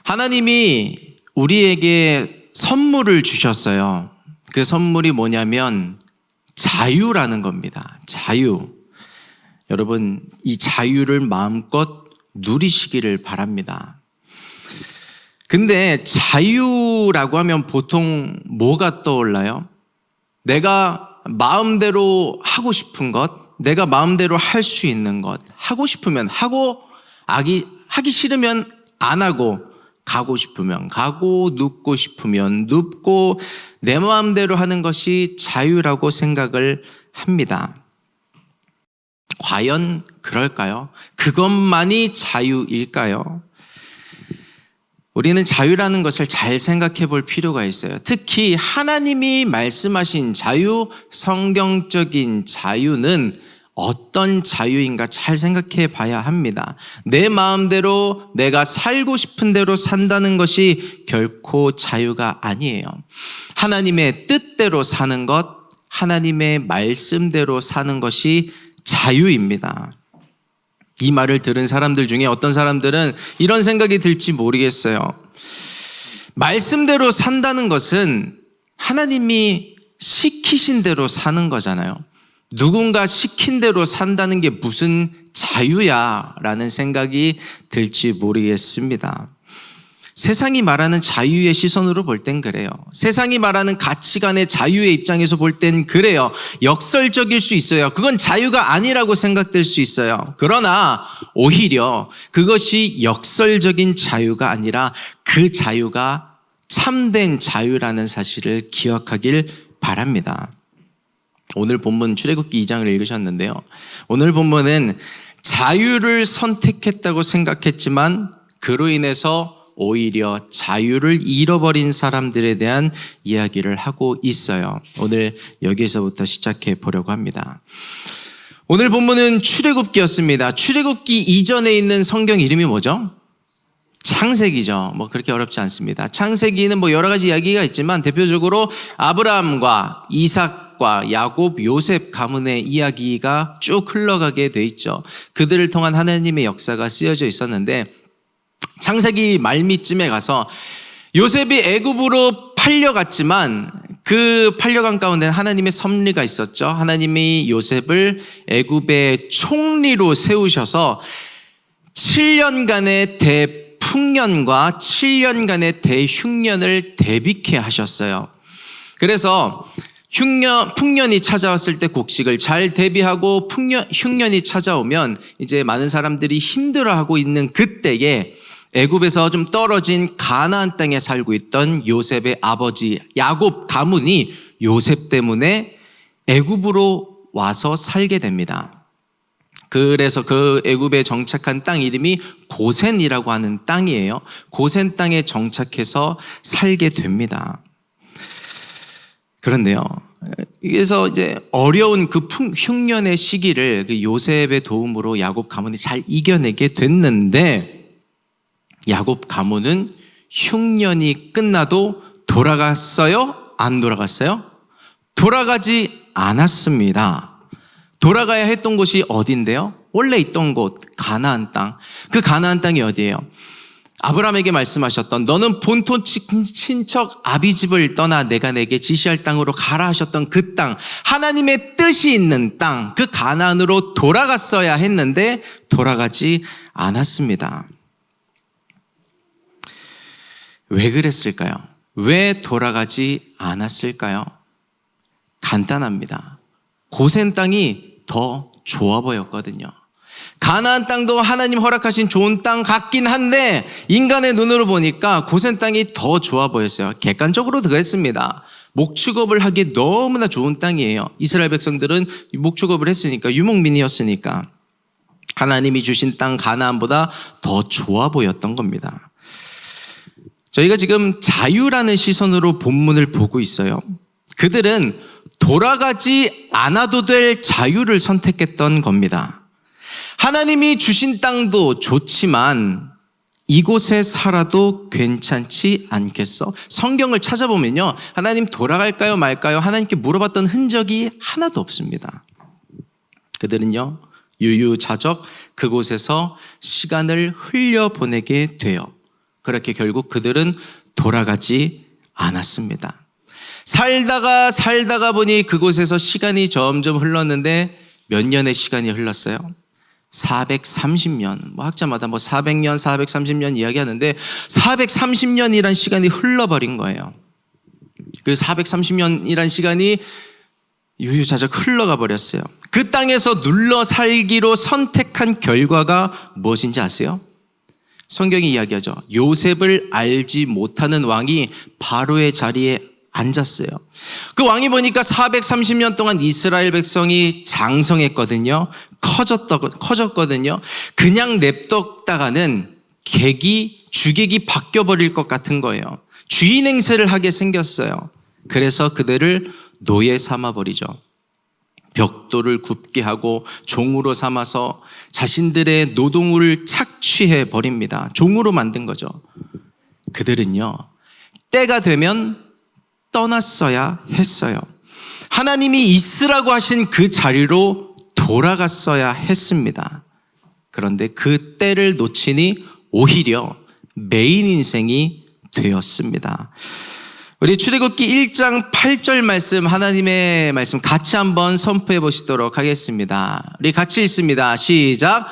하나님이 우리에게 선물을 주셨어요. 그 선물이 뭐냐면 자유라는 겁니다. 자유. 여러분, 이 자유를 마음껏 누리시기를 바랍니다. 근데 자유라고 하면 보통 뭐가 떠올라요? 내가 마음대로 하고 싶은 것, 내가 마음대로 할 수 있는 것, 하고 싶으면 하고, 하기 싫으면 안 하고, 가고 싶으면 가고, 눕고 싶으면 눕고, 내 마음대로 하는 것이 자유라고 생각을 합니다. 과연 그럴까요? 그것만이 자유일까요? 우리는 자유라는 것을 잘 생각해 볼 필요가 있어요. 특히 하나님이 말씀하신 자유, 성경적인 자유는 어떤 자유인가 잘 생각해 봐야 합니다. 내 마음대로 내가 살고 싶은 대로 산다는 것이 결코 자유가 아니에요. 하나님의 뜻대로 사는 것, 하나님의 말씀대로 사는 것이 자유입니다. 이 말을 들은 사람들 중에 어떤 사람들은 이런 생각이 들지 모르겠어요. 말씀대로 산다는 것은 하나님이 시키신 대로 사는 거잖아요. 누군가 시킨 대로 산다는 게 무슨 자유야? 라는 생각이 들지 모르겠습니다. 세상이 말하는 자유의 시선으로 볼 땐 그래요. 세상이 말하는 가치관의 자유의 입장에서 볼 땐 그래요. 역설적일 수 있어요. 그건 자유가 아니라고 생각될 수 있어요. 그러나 오히려 그것이 역설적인 자유가 아니라 그 자유가 참된 자유라는 사실을 기억하길 바랍니다. 오늘 본문 출애굽기 2장을 읽으셨는데요. 오늘 본문은 자유를 선택했다고 생각했지만 그로 인해서 오히려 자유를 잃어버린 사람들에 대한 이야기를 하고 있어요. 오늘 여기에서부터 시작해 보려고 합니다. 오늘 본문은 출애굽기였습니다. 출애굽기 이전에 있는 성경 이름이 뭐죠? 창세기죠. 그렇게 어렵지 않습니다. 창세기는 여러 가지 이야기가 있지만 대표적으로 아브라함과 이삭과 야곱, 요셉 가문의 이야기가 쭉 흘러가게 돼 있죠. 그들을 통한 하나님의 역사가 쓰여져 있었는데 창세기 말미쯤에 가서 요셉이 애굽으로 팔려갔지만 그 팔려간 가운데 하나님의 섭리가 있었죠. 하나님이 요셉을 애굽의 총리로 세우셔서 7년간의 대풍년과 7년간의 대흉년을 대비케 하셨어요. 그래서 풍년이 찾아왔을 때 곡식을 잘 대비하고 흉년이 찾아오면 이제 많은 사람들이 힘들어하고 있는 그때에 애굽에서 좀 떨어진 가나안 땅에 살고 있던 요셉의 아버지 야곱 가문이 요셉 때문에 애굽으로 와서 살게 됩니다. 그래서 그 애굽에 정착한 땅 이름이 고센이라고 하는 땅이에요. 고센 땅에 정착해서 살게 됩니다. 그런데요, 그래서 이제 어려운 그 흉년의 시기를 그 요셉의 도움으로 야곱 가문이 잘 이겨내게 됐는데 야곱 가문은 흉년이 끝나도 돌아갔어요? 안 돌아갔어요? 돌아가지 않았습니다. 돌아가야 했던 곳이 어딘데요? 원래 있던 곳, 가나안 땅. 그 가나안 땅이 어디예요? 아브라함에게 말씀하셨던 너는 본토 친척 아비집을 떠나 내가 내게 지시할 땅으로 가라 하셨던 그 땅, 하나님의 뜻이 있는 땅, 그 가나안으로 돌아갔어야 했는데 돌아가지 않았습니다. 왜 그랬을까요? 왜 돌아가지 않았을까요? 간단합니다. 고센 땅이 더 좋아 보였거든요. 가나안 땅도 하나님 허락하신 좋은 땅 같긴 한데 인간의 눈으로 보니까 고센 땅이 더 좋아 보였어요. 객관적으로도 그랬습니다. 목축업을 하기 너무나 좋은 땅이에요. 이스라엘 백성들은 목축업을 했으니까, 유목민이었으니까 하나님이 주신 땅 가나안보다 더 좋아 보였던 겁니다. 저희가 지금 자유라는 시선으로 본문을 보고 있어요. 그들은 돌아가지 않아도 될 자유를 선택했던 겁니다. 하나님이 주신 땅도 좋지만 이곳에 살아도 괜찮지 않겠어? 성경을 찾아보면요, 하나님 돌아갈까요 말까요? 하나님께 물어봤던 흔적이 하나도 없습니다. 그들은요, 유유자적 그곳에서 시간을 흘려보내게 돼요. 그렇게 결국 그들은 돌아가지 않았습니다. 살다가 보니 그곳에서 시간이 점점 흘렀는데 몇 년의 시간이 흘렀어요? 430년. 학자마다 400년, 430년 이야기하는데 430년이란 시간이 흘러버린 거예요. 그 430년이란 시간이 유유자적 흘러가 버렸어요. 그 땅에서 눌러 살기로 선택한 결과가 무엇인지 아세요? 성경이 이야기하죠. 요셉을 알지 못하는 왕이 바로의 자리에 앉았어요. 그 왕이 보니까 430년 동안 이스라엘 백성이 장성했거든요. 커졌거든요. 그냥 냅뒀다가는 주객이 바뀌어버릴 것 같은 거예요. 주인 행세를 하게 생겼어요. 그래서 그들을 노예 삼아버리죠. 벽돌을 굽게 하고 종으로 삼아서 자신들의 노동을 착취해 버립니다. 종으로 만든 거죠. 그들은요, 때가 되면 떠났어야 했어요. 하나님이 있으라고 하신 그 자리로 돌아갔어야 했습니다. 그런데 그 때를 놓치니 오히려 메인 인생이 되었습니다. 우리 출애굽기 1장 8절 말씀, 하나님의 말씀 같이 한번 선포해 보시도록 하겠습니다. 우리 같이 읽습니다. 시작.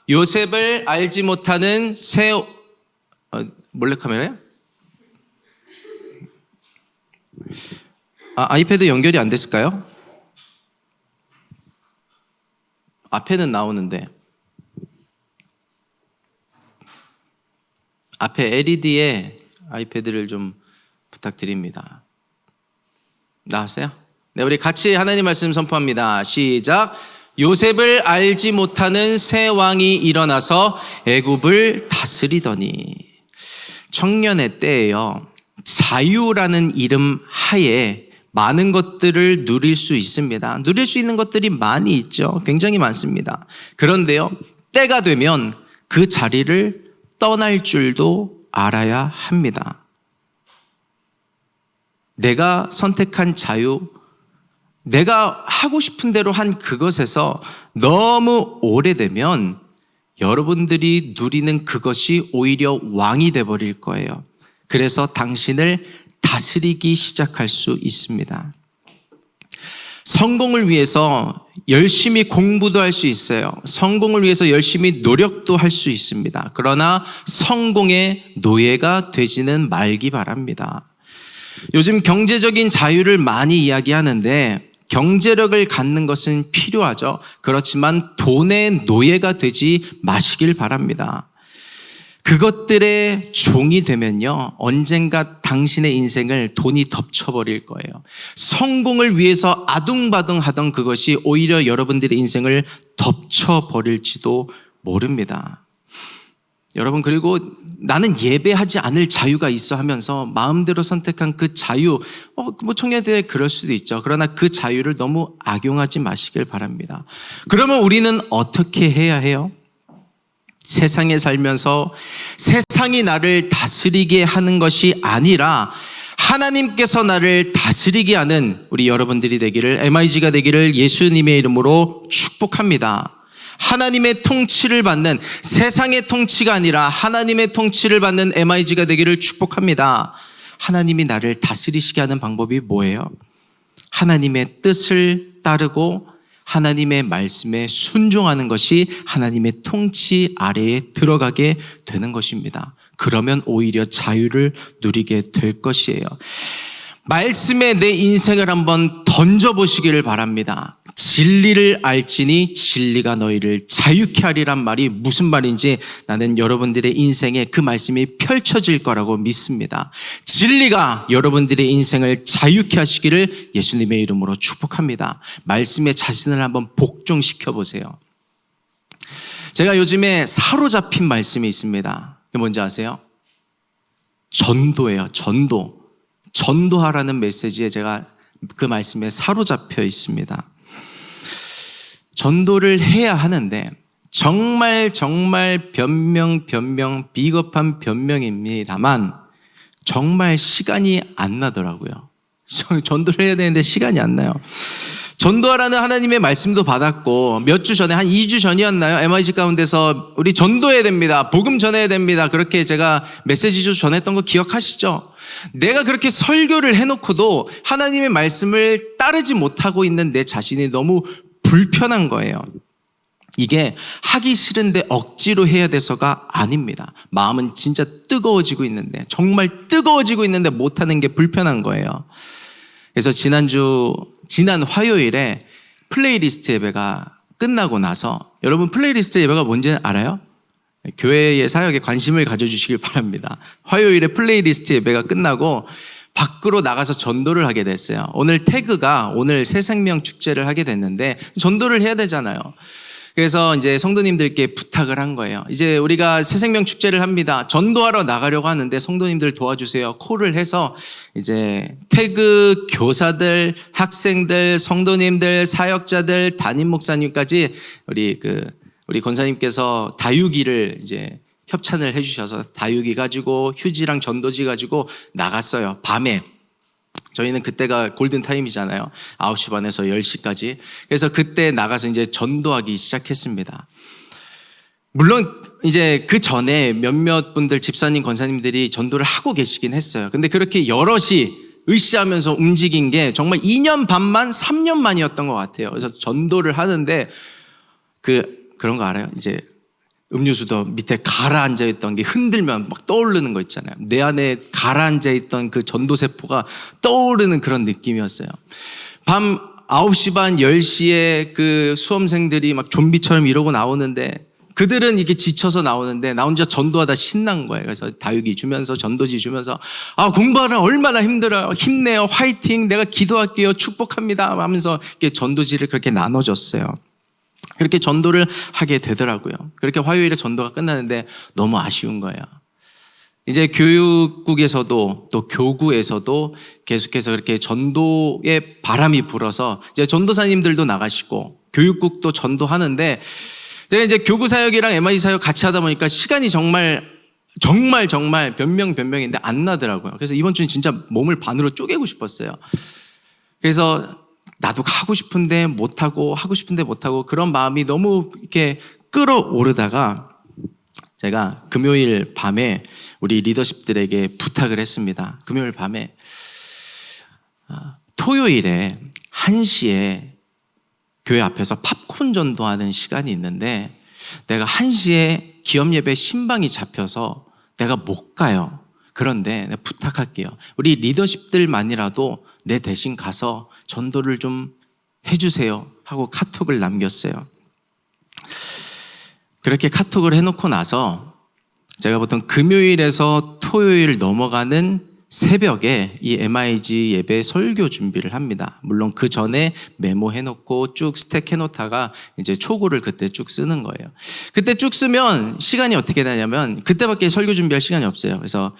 요셉을 알지 못하는 몰래카메라요? 아이패드 연결이 안 됐을까요? 앞에는 나오는데 앞에 LED에 아이패드를 좀 부탁드립니다. 나왔어요? 네, 우리 같이 하나님 말씀 선포합니다. 시작. 요셉을 알지 못하는 새 왕이 일어나서 애굽을 다스리더니. 청년의 때예요. 자유라는 이름 하에 많은 것들을 누릴 수 있습니다. 누릴 수 있는 것들이 많이 있죠. 굉장히 많습니다. 그런데요, 때가 되면 그 자리를 떠날 줄도 알아야 합니다. 내가 선택한 자유, 내가 하고 싶은 대로 한 그것에서 너무 오래되면 여러분들이 누리는 그것이 오히려 왕이 돼버릴 거예요. 그래서 당신을 다스리기 시작할 수 있습니다. 성공을 위해서 열심히 공부도 할 수 있어요. 성공을 위해서 열심히 노력도 할 수 있습니다. 그러나 성공의 노예가 되지는 말기 바랍니다. 요즘 경제적인 자유를 많이 이야기하는데 경제력을 갖는 것은 필요하죠. 그렇지만 돈의 노예가 되지 마시길 바랍니다. 그것들의 종이 되면요, 언젠가 당신의 인생을 돈이 덮쳐버릴 거예요. 성공을 위해서 아둥바둥 하던 그것이 오히려 여러분들의 인생을 덮쳐버릴지도 모릅니다. 여러분, 그리고 나는 예배하지 않을 자유가 있어 하면서 마음대로 선택한 그 자유, 청년들이 그럴 수도 있죠. 그러나 그 자유를 너무 악용하지 마시길 바랍니다. 그러면 우리는 어떻게 해야 해요? 세상에 살면서 세상이 나를 다스리게 하는 것이 아니라 하나님께서 나를 다스리게 하는 우리 여러분들이 되기를, MIG가 되기를 예수님의 이름으로 축복합니다. 하나님의 통치를 받는, 세상의 통치가 아니라 하나님의 통치를 받는 MIG가 되기를 축복합니다. 하나님이 나를 다스리시게 하는 방법이 뭐예요? 하나님의 뜻을 따르고 하나님의 말씀에 순종하는 것이 하나님의 통치 아래에 들어가게 되는 것입니다. 그러면 오히려 자유를 누리게 될 것이에요. 말씀에 내 인생을 한번 던져보시기를 바랍니다. 진리를 알지니 진리가 너희를 자유케 하리란 말이 무슨 말인지 나는 여러분들의 인생에 그 말씀이 펼쳐질 거라고 믿습니다. 진리가 여러분들의 인생을 자유케 하시기를 예수님의 이름으로 축복합니다. 말씀에 자신을 한번 복종시켜 보세요. 제가 요즘에 사로잡힌 말씀이 있습니다. 그게 뭔지 아세요? 전도예요. 전도하라는 메시지에 제가 그 말씀에 사로잡혀 있습니다. 전도를 해야 하는데 정말 변명 비겁한 변명입니다만 정말 시간이 안 나더라고요. 전도를 해야 되는데 시간이 안 나요. 전도하라는 하나님의 말씀도 받았고 몇 주 전에 한 2주 전이었나요? MIC 가운데서 우리 전도해야 됩니다. 복음 전해야 됩니다. 그렇게 제가 메시지로 전했던 거 기억하시죠? 내가 그렇게 설교를 해놓고도 하나님의 말씀을 따르지 못하고 있는 내 자신이 너무 불편한 거예요. 이게 하기 싫은데 억지로 해야 돼서가 아닙니다. 마음은 진짜 뜨거워지고 있는데, 정말 뜨거워지고 있는데 못하는 게 불편한 거예요. 그래서 지난 화요일에 플레이리스트 예배가 끝나고 나서, 여러분 플레이리스트 예배가 뭔지 알아요? 교회의 사역에 관심을 가져주시길 바랍니다. 화요일에 플레이리스트 예배가 끝나고 밖으로 나가서 전도를 하게 됐어요. 오늘 태그가 오늘 새생명 축제를 하게 됐는데 전도를 해야 되잖아요. 그래서 이제 성도님들께 부탁을 한 거예요. 이제 우리가 새생명 축제를 합니다. 전도하러 나가려고 하는데 성도님들 도와주세요. 콜을 해서 이제 태그 교사들, 학생들, 성도님들, 사역자들, 담임 목사님까지 우리 권사님께서 다육이를 이제 협찬을 해주셔서 다육이 가지고 휴지랑 전도지 가지고 나갔어요. 밤에. 저희는 그때가 골든타임이잖아요. 9시 반에서 10시까지. 그래서 그때 나가서 이제 전도하기 시작했습니다. 물론 이제 그 전에 몇몇 분들, 집사님, 권사님들이 전도를 하고 계시긴 했어요. 근데 그렇게 여럿이 으쌰하면서 움직인 게 정말 2년 반만, 3년 만이었던 것 같아요. 그래서 전도를 하는데 그런 거 알아요? 이제 음료수도 밑에 가라앉아 있던 게 흔들면 막 떠오르는 거 있잖아요. 내 안에 가라앉아 있던 그 전도세포가 떠오르는 그런 느낌이었어요. 밤 9시 반, 10시에 그 수험생들이 막 좀비처럼 이러고 나오는데 그들은 이게 지쳐서 나오는데 나 혼자 전도하다 신난 거예요. 그래서 다육이 주면서 전도지 주면서 공부하라 얼마나 힘들어요. 힘내요. 화이팅. 내가 기도할게요. 축복합니다. 하면서 이렇게 전도지를 그렇게 나눠줬어요. 그렇게 전도를 하게 되더라고요. 그렇게 화요일에 전도가 끝나는데 너무 아쉬운 거예요. 이제 교육국에서도 또 교구에서도 계속해서 그렇게 전도의 바람이 불어서 이제 전도사님들도 나가시고 교육국도 전도하는데 제가 이제 교구 사역이랑 MIC 사역 같이 하다 보니까 시간이 정말 변명인데 안 나더라고요. 그래서 이번 주는 진짜 몸을 반으로 쪼개고 싶었어요. 그래서 나도 하고 싶은데 못하고 하고 싶은데 못하고 그런 마음이 너무 이렇게 끌어오르다가 제가 금요일 밤에 우리 리더십들에게 부탁을 했습니다. 금요일 밤에 토요일에 1시에 교회 앞에서 팝콘 전도하는 시간이 있는데 내가 1시에 기업예배 신방이 잡혀서 내가 못 가요. 그런데 내가 부탁할게요. 우리 리더십들만이라도 내 대신 가서 전도를 좀 해주세요 하고 카톡을 남겼어요. 그렇게 카톡을 해놓고 나서 제가 보통 금요일에서 토요일 넘어가는 새벽에 이 MIG 예배 설교 준비를 합니다. 물론 그 전에 메모해놓고 쭉 스택해놓다가 이제 초고를 그때 쭉 쓰는 거예요. 그때 쭉 쓰면 시간이 어떻게 되냐면 그때밖에 설교 준비할 시간이 없어요. 그래서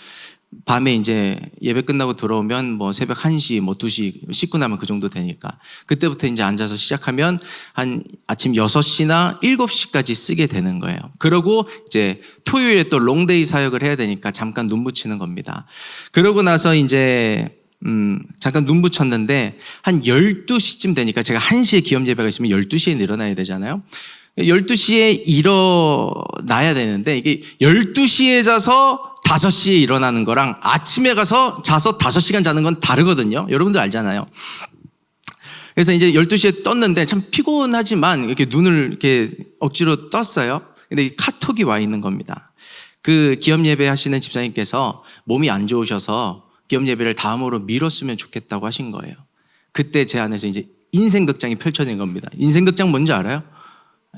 밤에 이제 예배 끝나고 들어오면 뭐 새벽 1시, 뭐 2시 씻고 나면 그 정도 되니까 그때부터 이제 앉아서 시작하면 한 아침 6시나 7시까지 쓰게 되는 거예요. 그러고 이제 토요일에 또 롱데이 사역을 해야 되니까 잠깐 눈 붙이는 겁니다. 그러고 나서 이제 잠깐 눈 붙였는데 한 12시쯤 되니까 제가 1시에 기업 예배가 있으면 12시에 일어나야 되잖아요. 12시에 일어나야 되는데 이게 12시에 자서 5시에 일어나는 거랑 아침에 가서 자서 5시간 자는 건 다르거든요. 여러분들 알잖아요. 그래서 이제 12시에 떴는데 참 피곤하지만 이렇게 눈을 이렇게 억지로 떴어요. 근데 카톡이 와 있는 겁니다. 그 기업 예배 하시는 집사님께서 몸이 안 좋으셔서 기업 예배를 다음으로 미뤘으면 좋겠다고 하신 거예요. 그때 제 안에서 이제 인생극장이 펼쳐진 겁니다. 인생극장 뭔지 알아요?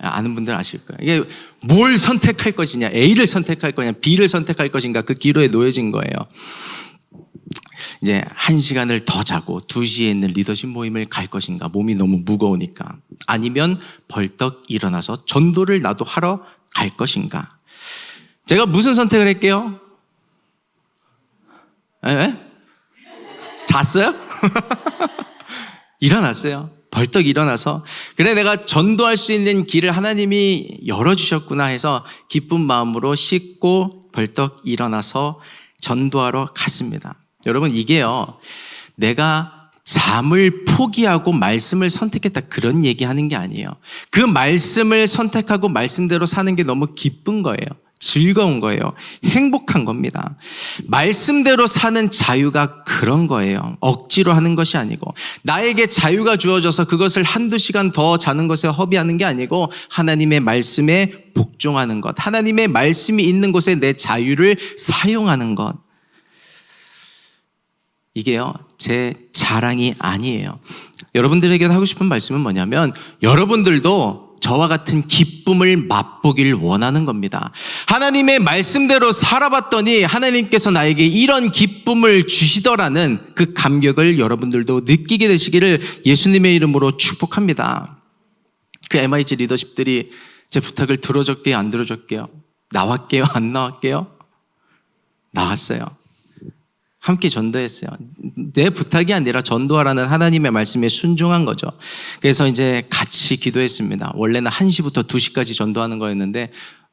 아는 분들 아실 거예요. 이게 뭘 선택할 것이냐, A를 선택할 거냐, B를 선택할 것인가 그 기로에 놓여진 거예요. 이제 1시간을 더 자고 2시에 있는 리더십 모임을 갈 것인가, 몸이 너무 무거우니까. 아니면 벌떡 일어나서 전도를 나도 하러 갈 것인가. 제가 무슨 선택을 할게요? 에? 잤어요? 일어났어요. 벌떡 일어나서 그래 내가 전도할 수 있는 길을 하나님이 열어주셨구나 해서 기쁜 마음으로 씻고 벌떡 일어나서 전도하러 갔습니다. 여러분 이게요 내가 잠을 포기하고 말씀을 선택했다, 그런 얘기하는 게 아니에요. 그 말씀을 선택하고 말씀대로 사는 게 너무 기쁜 거예요. 즐거운 거예요. 행복한 겁니다. 말씀대로 사는 자유가 그런 거예요. 억지로 하는 것이 아니고, 나에게 자유가 주어져서 그것을 한두 시간 더 자는 것에 허비하는 게 아니고, 하나님의 말씀에 복종하는 것, 하나님의 말씀이 있는 곳에 내 자유를 사용하는 것. 이게요, 제 자랑이 아니에요. 여러분들에게 하고 싶은 말씀은 뭐냐면, 여러분들도 저와 같은 기쁨을 맛보길 원하는 겁니다. 하나님의 말씀대로 살아봤더니 하나님께서 나에게 이런 기쁨을 주시더라는 그 감격을 여러분들도 느끼게 되시기를 예수님의 이름으로 축복합니다. 그 MIG 리더십들이 제 부탁을 들어줬게요, 안 들어줬게요? 나왔게요, 안 나왔게요? 나왔어요. 함께 전도했어요. 내 부탁이 아니라 전도하라는 하나님의 말씀에 순종한 거죠. 그래서 이제 같이 기도했습니다. 원래는 1시부터 2시까지 전도하는 거였는데,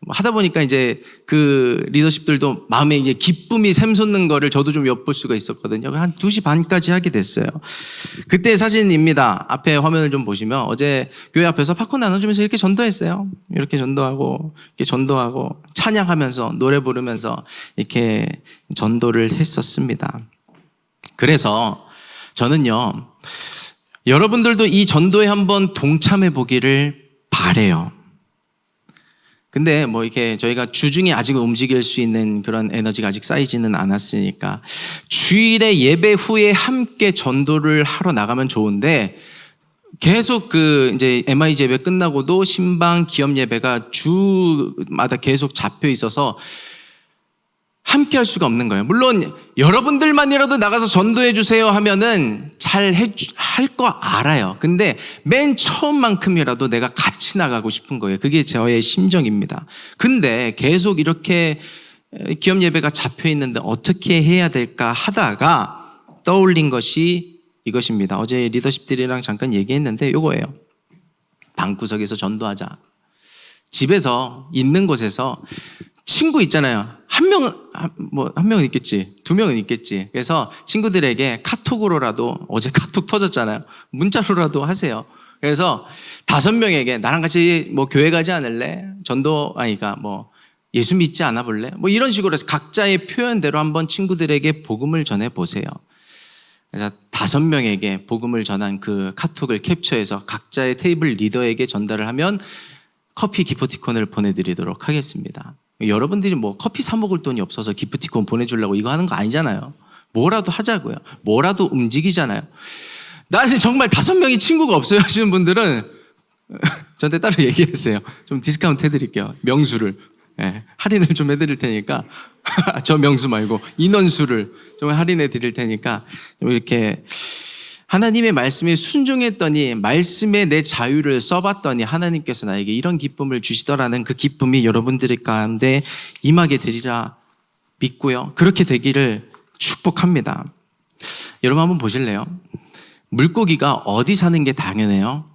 하다 보니까 이제 그 리더십들도 마음에 이제 기쁨이 샘솟는 거를 저도 좀 엿볼 수가 있었거든요. 한 2시 반까지 하게 됐어요. 그때 사진입니다. 앞에 화면을 좀 보시면 어제 교회 앞에서 팝콘 나눠주면서 이렇게 전도했어요. 이렇게 전도하고 찬양하면서 노래 부르면서 이렇게 전도를 했었습니다. 그래서 저는요, 여러분들도 이 전도에 한번 동참해 보기를 바래요. 근데 뭐 이렇게 저희가 주중에 아직 움직일 수 있는 그런 에너지가 아직 쌓이지는 않았으니까 주일에 예배 후에 함께 전도를 하러 나가면 좋은데, 계속 그 이제 MIG 예배 끝나고도 신방 기업 예배가 주마다 계속 잡혀 있어서 함께 할 수가 없는 거예요. 물론 여러분들만이라도 나가서 전도해 주세요 하면은 잘 할 거 알아요. 근데 맨 처음만큼이라도 내가 같이 나가고 싶은 거예요. 그게 저의 심정입니다. 근데 계속 이렇게 기업 예배가 잡혀 있는데 어떻게 해야 될까 하다가 떠올린 것이 이것입니다. 어제 리더십들이랑 잠깐 얘기했는데 이거예요. 방구석에서 전도하자. 집에서 있는 곳에서 친구 있잖아요. 한 명은 있겠지. 2명은 있겠지. 그래서 친구들에게 카톡으로라도, 어제 카톡 터졌잖아요. 문자로라도 하세요. 그래서 5명에게 나랑 같이 뭐 교회 가지 않을래? 뭐 예수 믿지 않아 볼래? 뭐 이런 식으로 해서 각자의 표현대로 한번 친구들에게 복음을 전해 보세요. 그래서 5명에게 복음을 전한 그 카톡을 캡처해서 각자의 테이블 리더에게 전달을 하면 커피 기프티콘을 보내드리도록 하겠습니다. 여러분들이 뭐 커피 사 먹을 돈이 없어서 기프티콘 보내주려고 이거 하는 거 아니잖아요. 뭐라도 하자고요. 뭐라도 움직이잖아요. 나는 정말 5명이 친구가 없어요 하시는 분들은 저한테 따로 얘기했어요. 좀 디스카운트 해드릴게요. 명수를. 네, 할인을 좀 해드릴 테니까 저 명수 말고 인원수를 좀 할인해 드릴 테니까 좀 이렇게 하나님의 말씀에 순종했더니, 말씀에 내 자유를 써봤더니 하나님께서 나에게 이런 기쁨을 주시더라는 그 기쁨이 여러분들 가운데 임하게 되리라 믿고요. 그렇게 되기를 축복합니다. 여러분 한번 보실래요? 물고기가 어디 사는 게 당연해요?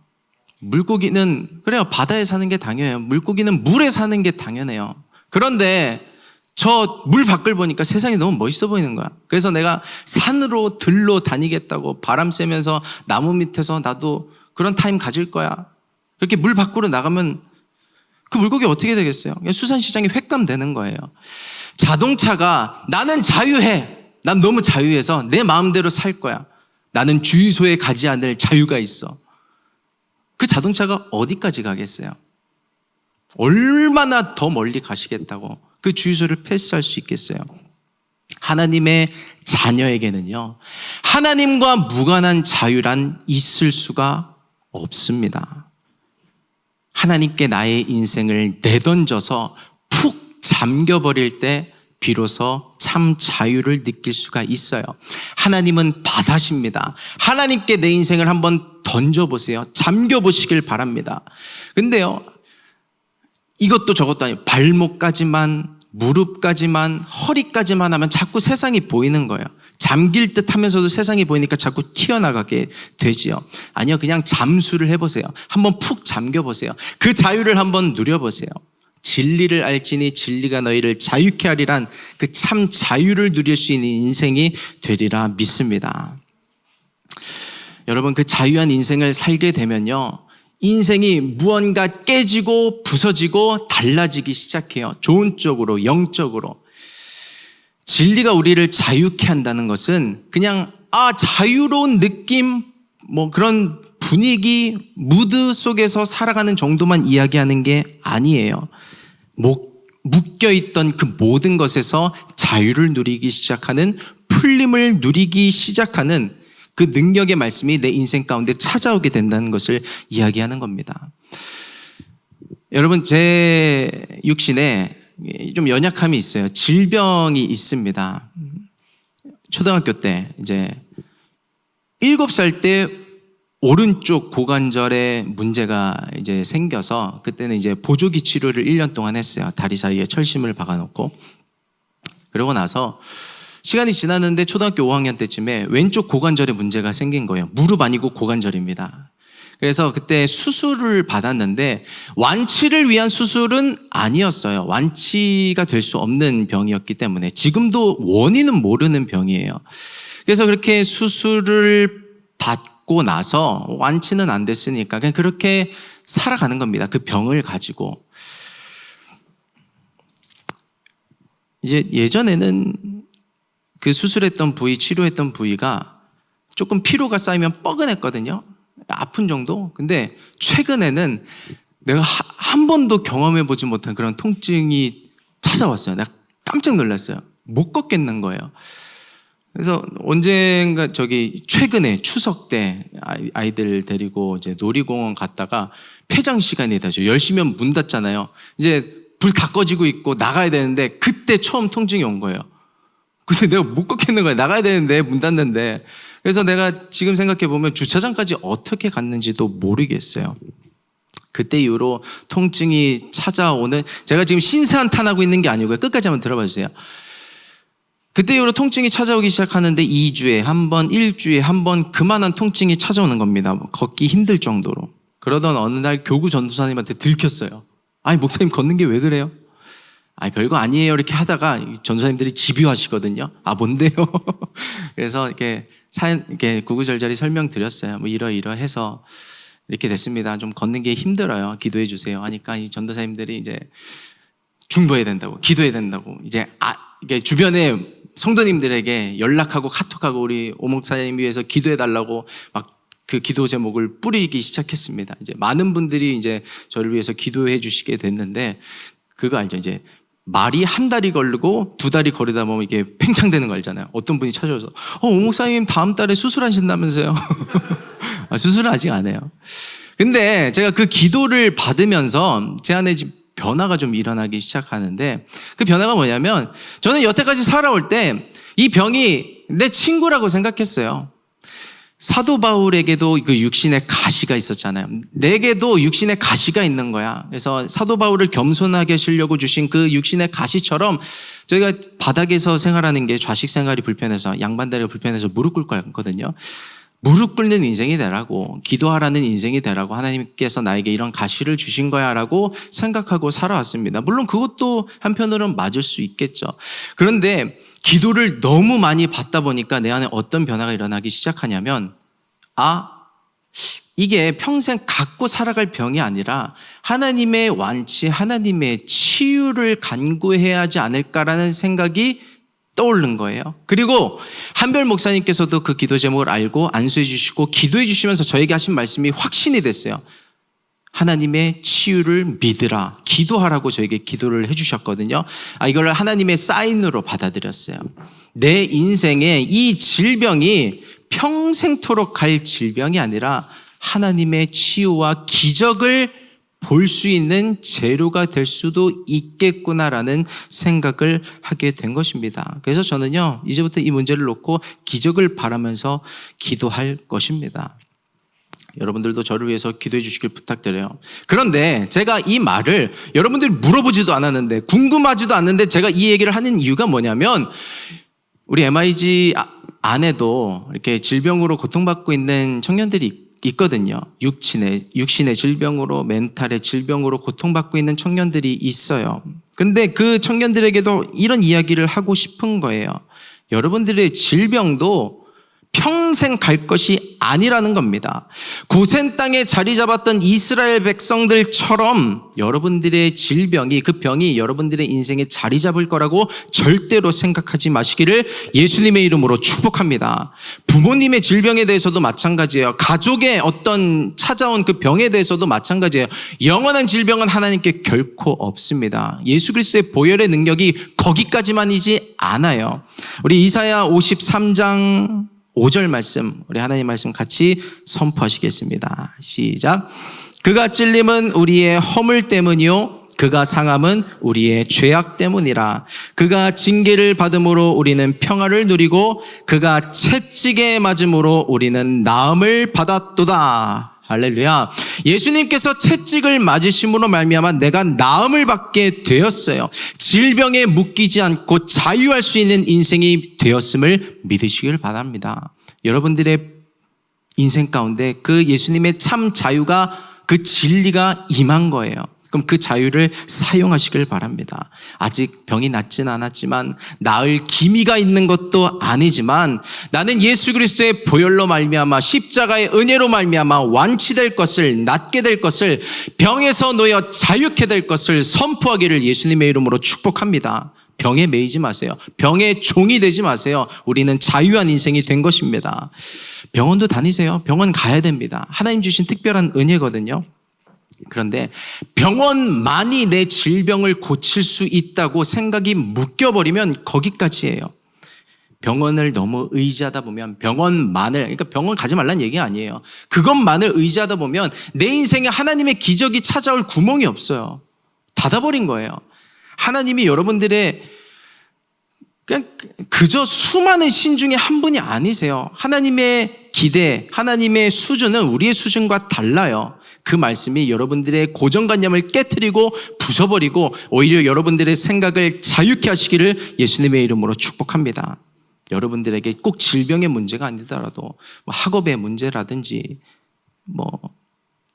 물고기는 그래요, 바다에 사는 게 당연해요. 물고기는 물에 사는 게 당연해요. 그런데 저 물 밖을 보니까 세상이 너무 멋있어 보이는 거야. 그래서 내가 산으로 들로 다니겠다고, 바람 쐬면서 나무 밑에서 나도 그런 타임 가질 거야. 그렇게 물 밖으로 나가면 그 물고기 어떻게 되겠어요? 그냥 수산시장이 횟감되는 거예요. 자동차가 나는 자유해. 난 너무 자유해서 내 마음대로 살 거야. 나는 주유소에 가지 않을 자유가 있어. 그 자동차가 어디까지 가겠어요? 얼마나 더 멀리 가시겠다고 그 주유소를 패스할 수 있겠어요? 하나님의 자녀에게는요, 하나님과 무관한 자유란 있을 수가 없습니다. 하나님께 나의 인생을 내던져서 푹 잠겨버릴 때 비로소 참 자유를 느낄 수가 있어요. 하나님은 바다십니다. 하나님께 내 인생을 한번 던져보세요. 잠겨보시길 바랍니다. 근데요, 이것도 저것도 아니고 발목까지만, 무릎까지만, 허리까지만 하면 자꾸 세상이 보이는 거예요. 잠길 듯 하면서도 세상이 보이니까 자꾸 튀어나가게 되지요. 아니요, 그냥 잠수를 해보세요. 한번 푹 잠겨보세요. 그 자유를 한번 누려보세요. 진리를 알지니 진리가 너희를 자유케 하리란 그 참 자유를 누릴 수 있는 인생이 되리라 믿습니다. 여러분, 그 자유한 인생을 살게 되면요, 인생이 무언가 깨지고 부서지고 달라지기 시작해요. 좋은 쪽으로, 영적으로. 진리가 우리를 자유케 한다는 것은 그냥 자유로운 느낌, 그런 분위기, 무드 속에서 살아가는 정도만 이야기하는 게 아니에요. 묶여있던 그 모든 것에서 자유를 누리기 시작하는, 풀림을 누리기 시작하는 그 능력의 말씀이 내 인생 가운데 찾아오게 된다는 것을 이야기하는 겁니다. 여러분, 제 육신에 좀 연약함이 있어요. 질병이 있습니다. 초등학교 때 이제 7살 때 오른쪽 고관절에 문제가 이제 생겨서 그때는 이제 보조기 치료를 1년 동안 했어요. 다리 사이에 철심을 박아놓고. 그러고 나서 시간이 지났는데 초등학교 5학년 때쯤에 왼쪽 고관절에 문제가 생긴 거예요. 무릎 아니고 고관절입니다. 그래서 그때 수술을 받았는데 완치를 위한 수술은 아니었어요. 완치가 될 수 없는 병이었기 때문에 지금도 원인은 모르는 병이에요. 그래서 그렇게 수술을 받고 나서 완치는 안 됐으니까 그냥 그렇게 살아가는 겁니다. 그 병을 가지고. 이제 예전에는 그 수술했던 부위, 치료했던 부위가 조금 피로가 쌓이면 뻐근했거든요. 아픈 정도? 근데 최근에는 내가 한 번도 경험해보지 못한 그런 통증이 찾아왔어요. 내가 깜짝 놀랐어요. 못 걷겠는 거예요. 그래서 언젠가 최근에 추석 때 아이들 데리고 이제 놀이공원 갔다가 폐장 시간이 되죠. 10시면 문 닫잖아요. 이제 불 다 꺼지고 있고 나가야 되는데 그때 처음 통증이 온 거예요. 근데 내가 못 걷겠는 거야. 나가야 되는데 문 닫는데. 그래서 내가 지금 생각해보면 주차장까지 어떻게 갔는지도 모르겠어요. 그때 이후로 통증이 찾아오는, 제가 지금 신세한탄하고 있는 게 아니고요. 끝까지 한번 들어봐 주세요. 그때 이후로 통증이 찾아오기 시작하는데 2주에 한 번, 1주에 한 번 그만한 통증이 찾아오는 겁니다. 걷기 힘들 정도로. 그러던 어느 날 교구 전도사님한테 들켰어요. 아니, 목사님 걷는 게 왜 그래요? 별거 아니에요. 이렇게 하다가 전도사님들이 집요하시거든요. 뭔데요? 그래서 이렇게 구구절절히 설명드렸어요. 이러해서 이렇게 됐습니다. 좀 걷는 게 힘들어요. 기도해 주세요. 하니까 이 전도사님들이 이제 중보해야 된다고, 기도해야 된다고, 이제 이게 주변에 성도님들에게 연락하고 카톡하고 우리 오 목사님 위해서 기도해 달라고 막 그 기도 제목을 뿌리기 시작했습니다. 이제 많은 분들이 이제 저를 위해서 기도해 주시게 됐는데, 그거 알죠? 이제 말이 한 달이 걸리고 2달이 걸리다 보면 이게 팽창되는 거 알잖아요. 어떤 분이 찾아와서 오 목사님 다음 달에 수술하신다면서요? 수술은 아직 안 해요. 근데 제가 그 기도를 받으면서 제 안에 변화가 좀 일어나기 시작하는데, 그 변화가 뭐냐면, 저는 여태까지 살아올 때 이 병이 내 친구라고 생각했어요. 사도 바울에게도 그 육신의 가시가 있었잖아요. 내게도 육신의 가시가 있는 거야. 그래서 사도 바울을 겸손하게 하시려고 주신 그 육신의 가시처럼 저희가 바닥에서 생활하는 게 좌식 생활이 불편해서, 양반다리가 불편해서 무릎 꿇고 했거든요. 무릎 꿇는 인생이 되라고, 기도하라는 인생이 되라고 하나님께서 나에게 이런 가시를 주신 거야 라고 생각하고 살아왔습니다. 물론 그것도 한편으로는 맞을 수 있겠죠. 그런데 기도를 너무 많이 받다 보니까 내 안에 어떤 변화가 일어나기 시작하냐면, 이게 평생 갖고 살아갈 병이 아니라 하나님의 완치, 하나님의 치유를 간구해야 하지 않을까라는 생각이 떠오른 거예요. 그리고 한별 목사님께서도 그 기도 제목을 알고 안수해 주시고 기도해 주시면서 저에게 하신 말씀이 확신이 됐어요. 하나님의 치유를 믿으라, 기도하라고 저에게 기도를 해 주셨거든요. 이걸 하나님의 사인으로 받아들였어요. 내 인생에 이 질병이 평생토록 갈 질병이 아니라 하나님의 치유와 기적을 볼 수 있는 재료가 될 수도 있겠구나라는 생각을 하게 된 것입니다. 그래서 저는요, 이제부터 이 문제를 놓고 기적을 바라면서 기도할 것입니다. 여러분들도 저를 위해서 기도해 주시길 부탁드려요. 그런데 제가 이 말을 여러분들이 물어보지도 않았는데, 궁금하지도 않는데 제가 이 얘기를 하는 이유가 뭐냐면, 우리 MIG 안에도 이렇게 질병으로 고통받고 있는 청년들이 있거든요. 육신의 질병으로, 멘탈의 질병으로 고통받고 있는 청년들이 있어요. 그런데 그 청년들에게도 이런 이야기를 하고 싶은 거예요. 여러분들의 질병도 평생 갈 것이 아니라는 겁니다. 고센 땅에 자리 잡았던 이스라엘 백성들처럼 여러분들의 질병이, 그 병이 여러분들의 인생에 자리 잡을 거라고 절대로 생각하지 마시기를 예수님의 이름으로 축복합니다. 부모님의 질병에 대해서도 마찬가지예요. 가족의 어떤 찾아온 그 병에 대해서도 마찬가지예요. 영원한 질병은 하나님께 결코 없습니다. 예수 그리스도의 보혈의 능력이 거기까지만이지 않아요. 우리 이사야 53장 5절 말씀, 우리 하나님 말씀 같이 선포하시겠습니다. 시작. 그가 찔림은 우리의 허물 때문이요 그가 상함은 우리의 죄악 때문이라. 그가 징계를 받음으로 우리는 평화를 누리고 그가 채찍에 맞음으로 우리는 나음을 받았도다. 할렐루야. 예수님께서 채찍을 맞으심으로 말미암아 내가 나음을 받게 되었어요. 질병에 묶이지 않고 자유할 수 있는 인생이 되었음을 믿으시길 바랍니다. 여러분들의 인생 가운데 그 예수님의 참 자유가, 그 진리가 임한 거예요. 그럼 그 자유를 사용하시길 바랍니다. 아직 병이 낫진 않았지만, 나을 기미가 있는 것도 아니지만, 나는 예수 그리스도의 보혈로 말미암아 십자가의 은혜로 말미암아 완치될 것을, 낫게 될 것을, 병에서 놓여 자유케 될 것을 선포하기를 예수님의 이름으로 축복합니다. 병에 매이지 마세요. 병의 종이 되지 마세요. 우리는 자유한 인생이 된 것입니다. 병원도 다니세요. 병원 가야 됩니다. 하나님 주신 특별한 은혜거든요. 그런데 병원만이 내 질병을 고칠 수 있다고 생각이 묶여버리면 거기까지예요. 병원을 너무 의지하다 보면, 그러니까 병원 가지 말라는 얘기 아니에요. 그것만을 의지하다 보면 내 인생에 하나님의 기적이 찾아올 구멍이 없어요. 닫아버린 거예요. 하나님이 여러분들의 그냥 그저 수많은 신 중에 한 분이 아니세요. 하나님의 기대, 하나님의 수준은 우리의 수준과 달라요. 그 말씀이 여러분들의 고정관념을 깨트리고 부숴버리고 오히려 여러분들의 생각을 자유케 하시기를 예수님의 이름으로 축복합니다. 여러분들에게 꼭 질병의 문제가 아니더라도 학업의 문제라든지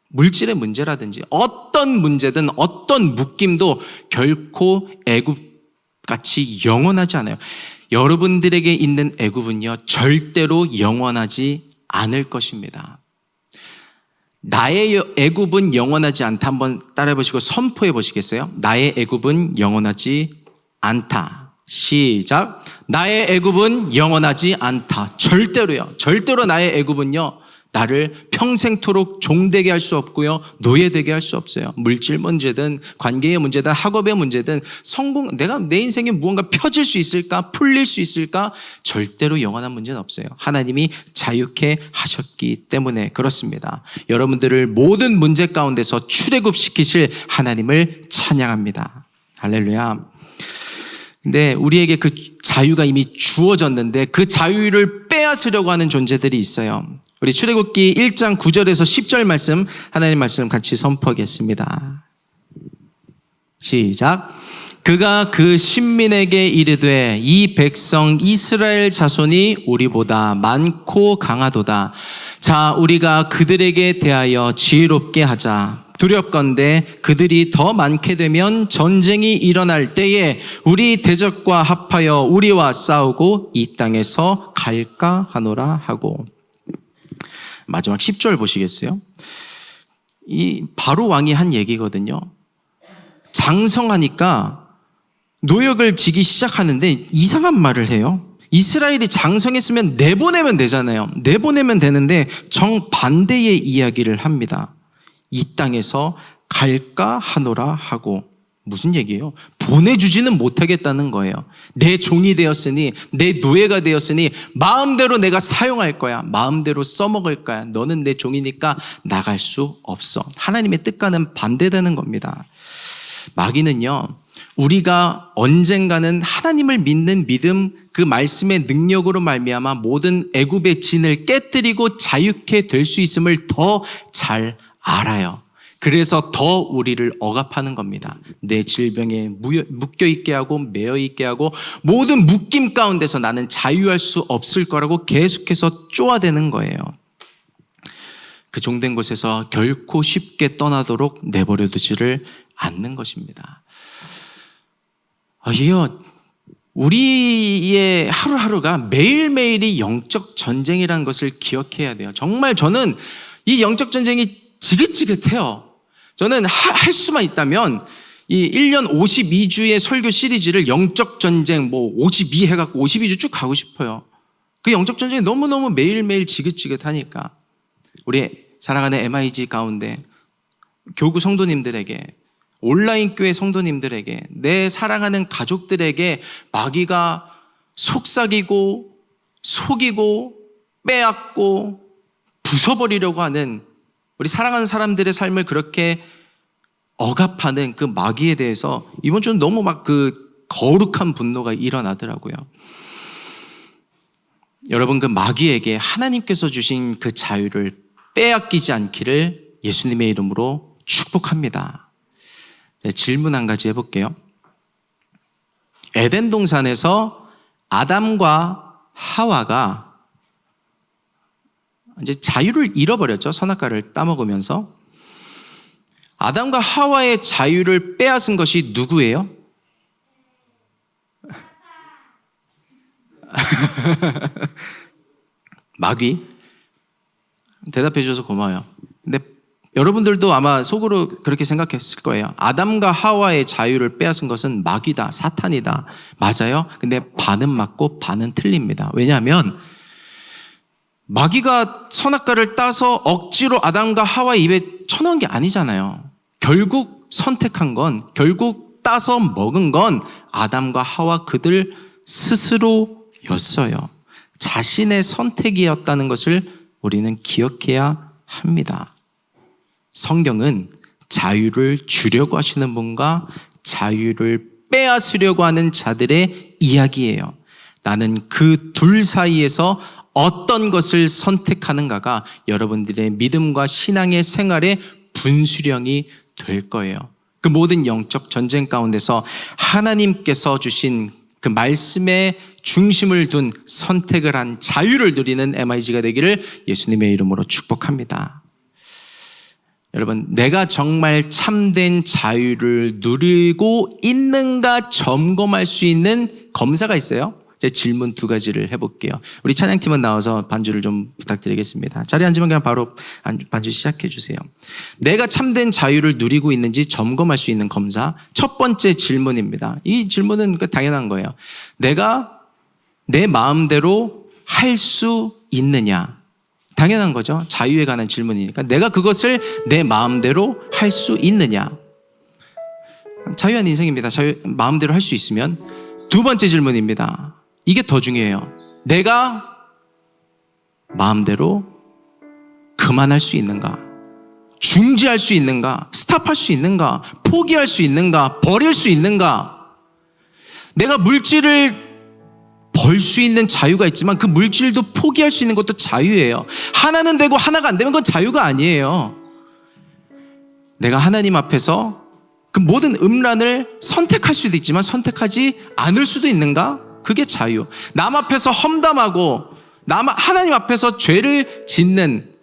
물질의 문제라든지 어떤 문제든 어떤 묶임도 결코 애굽같이 영원하지 않아요. 여러분들에게 있는 애굽은요 절대로 영원하지 않을 것입니다. 나의 애굽은 영원하지 않다. 한번 따라해 보시고 선포해 보시겠어요? 나의 애굽은 영원하지 않다. 시작. 나의 애굽은 영원하지 않다. 절대로요. 절대로 나의 애굽은요 나를 평생토록 종되게 할 수 없고요 노예되게 할 수 없어요. 물질 문제든 관계의 문제든 학업의 문제든 내가 내 인생에 무언가 펴질 수 있을까, 풀릴 수 있을까, 절대로 영원한 문제는 없어요. 하나님이 자유케 하셨기 때문에 그렇습니다. 여러분들을 모든 문제 가운데서 출애굽시키실 하나님을 찬양합니다. 할렐루야. 근데 우리에게 그 자유가 이미 주어졌는데 그 자유를 빼앗으려고 하는 존재들이 있어요. 우리 출애굽기 1장 9절에서 10절 말씀, 하나님 말씀 같이 선포하겠습니다. 시작. 그가 그 신민에게 이르되 이 백성 이스라엘 자손이 우리보다 많고 강하도다. 자, 우리가 그들에게 대하여 지혜롭게 하자. 두렵건대 그들이 더 많게 되면 전쟁이 일어날 때에 우리 대적과 합하여 우리와 싸우고 이 땅에서 갈까 하노라 하고. 마지막 10절 보시겠어요? 이 바로 왕이 한 얘기거든요. 장성하니까 노역을 지기 시작하는데 이상한 말을 해요. 이스라엘이 장성했으면 내보내면 되잖아요. 내보내면 되는데 정반대의 이야기를 합니다. 이 땅에서 갈까 하노라 하고. 무슨 얘기예요? 보내주지는 못하겠다는 거예요. 내 종이 되었으니, 내 노예가 되었으니 마음대로 내가 사용할 거야. 마음대로 써먹을 거야. 너는 내 종이니까 나갈 수 없어. 하나님의 뜻과는 반대되는 겁니다. 마귀는요, 우리가 언젠가는 하나님을 믿는 믿음, 그 말씀의 능력으로 말미암아 모든 애굽의 진을 깨뜨리고 자유케 될 수 있음을 더 잘 알아요. 그래서 더 우리를 억압하는 겁니다. 내 질병에 묶여있게 하고 매여있게 하고 모든 묶임 가운데서 나는 자유할 수 없을 거라고 계속해서 쪼아대는 거예요. 그 종된 곳에서 결코 쉽게 떠나도록 내버려 두지를 않는 것입니다. 이게요, 우리의 하루하루가 매일매일이 영적 전쟁이라는 것을 기억해야 돼요. 정말 저는 이 영적 전쟁이 지긋지긋해요. 저는 할 수만 있다면 이 1년 52주의 설교 시리즈를 영적 전쟁 52 해갖고 52주 쭉 가고 싶어요. 그 영적 전쟁이 너무너무 매일매일 지긋지긋하니까 우리 사랑하는 MIG 가운데 교구 성도님들에게, 온라인 교회 성도님들에게, 내 사랑하는 가족들에게 마귀가 속삭이고 속이고 빼앗고 부숴버리려고 하는, 우리 사랑하는 사람들의 삶을 그렇게 억압하는 그 마귀에 대해서 이번 주는 너무 그 거룩한 분노가 일어나더라고요. 여러분, 그 마귀에게 하나님께서 주신 그 자유를 빼앗기지 않기를 예수님의 이름으로 축복합니다. 질문 한 가지 해볼게요. 에덴 동산에서 아담과 하와가 이제 자유를 잃어버렸죠. 선악과를 따먹으면서. 아담과 하와의 자유를 빼앗은 것이 누구예요? 마귀? 대답해 주셔서 고마워요. 근데 여러분들도 아마 속으로 그렇게 생각했을 거예요. 아담과 하와의 자유를 빼앗은 것은 마귀다, 사탄이다. 맞아요? 근데 반은 맞고 반은 틀립니다. 왜냐하면 마귀가 선악과를 따서 억지로 아담과 하와의 입에 쳐넣은 게 아니잖아요. 결국 선택한 건, 결국 따서 먹은 건 아담과 하와 그들 스스로였어요. 자신의 선택이었다는 것을 우리는 기억해야 합니다. 성경은 자유를 주려고 하시는 분과 자유를 빼앗으려고 하는 자들의 이야기예요. 나는 그 둘 사이에서 어떤 것을 선택하는가가 여러분들의 믿음과 신앙의 생활의 분수령이 될 거예요. 그 모든 영적 전쟁 가운데서 하나님께서 주신 그 말씀에 중심을 둔 선택을 한 자유를 누리는 MIG가 되기를 예수님의 이름으로 축복합니다. 여러분, 내가 정말 참된 자유를 누리고 있는가 점검할 수 있는 검사가 있어요. 제 질문 두 가지를 해볼게요. 우리 찬양팀은 나와서 반주를 좀 부탁드리겠습니다. 자리에 앉으면 그냥 바로 반주 시작해 주세요. 내가 참된 자유를 누리고 있는지 점검할 수 있는 검사. 첫 번째 질문입니다. 이 질문은 당연한 거예요. 내가 내 마음대로 할 수 있느냐? 당연한 거죠. 자유에 관한 질문이니까. 내가 그것을 내 마음대로 할 수 있느냐? 자유한 인생입니다. 마음대로 할 수 있으면. 두 번째 질문입니다. 이게 더 중요해요. 내가 마음대로 그만할 수 있는가? 중지할 수 있는가? 스탑할 수 있는가? 포기할 수 있는가? 버릴 수 있는가? 내가 물질을 벌 수 있는 자유가 있지만 그 물질도 포기할 수 있는 것도 자유예요. 하나는 되고 하나가 안 되면 그건 자유가 아니에요. 내가 하나님 앞에서 그 모든 음란을 선택할 수도 있지만 선택하지 않을 수도 있는가? 그게 자유. 남 앞에서 험담하고 하나님 앞에서 죄를 짓는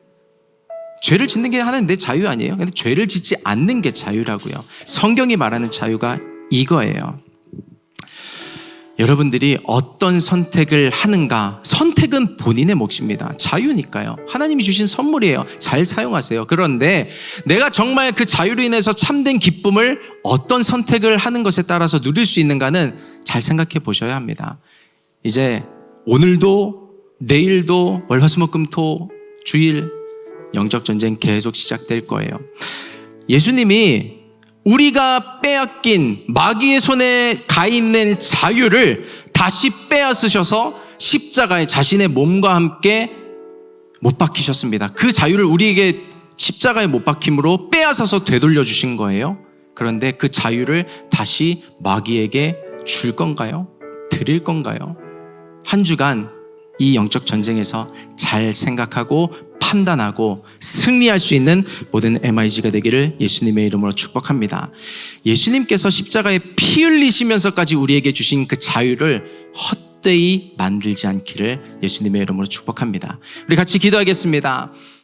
게 하나는 내 자유 아니에요? 근데 죄를 짓지 않는 게 자유라고요. 성경이 말하는 자유가 이거예요. 여러분들이 어떤 선택을 하는가? 선택은 본인의 몫입니다. 자유니까요. 하나님이 주신 선물이에요. 잘 사용하세요. 그런데 내가 정말 그 자유로 인해서 참된 기쁨을 어떤 선택을 하는 것에 따라서 누릴 수 있는가는 잘 생각해 보셔야 합니다. 이제 오늘도 내일도 월화수목금토 주일 영적 전쟁 계속 시작될 거예요. 예수님이 우리가 빼앗긴 마귀의 손에 가 있는 자유를 다시 빼앗으셔서 십자가에 자신의 몸과 함께 못 박히셨습니다. 그 자유를 우리에게 십자가에 못 박힘으로 빼앗아서 되돌려 주신 거예요. 그런데 그 자유를 다시 마귀에게 줄 건가요? 드릴 건가요? 한 주간 이 영적 전쟁에서 잘 생각하고 판단하고 승리할 수 있는 모든 MIG가 되기를 예수님의 이름으로 축복합니다. 예수님께서 십자가에 피 흘리시면서까지 우리에게 주신 그 자유를 헛되이 만들지 않기를 예수님의 이름으로 축복합니다. 우리 같이 기도하겠습니다.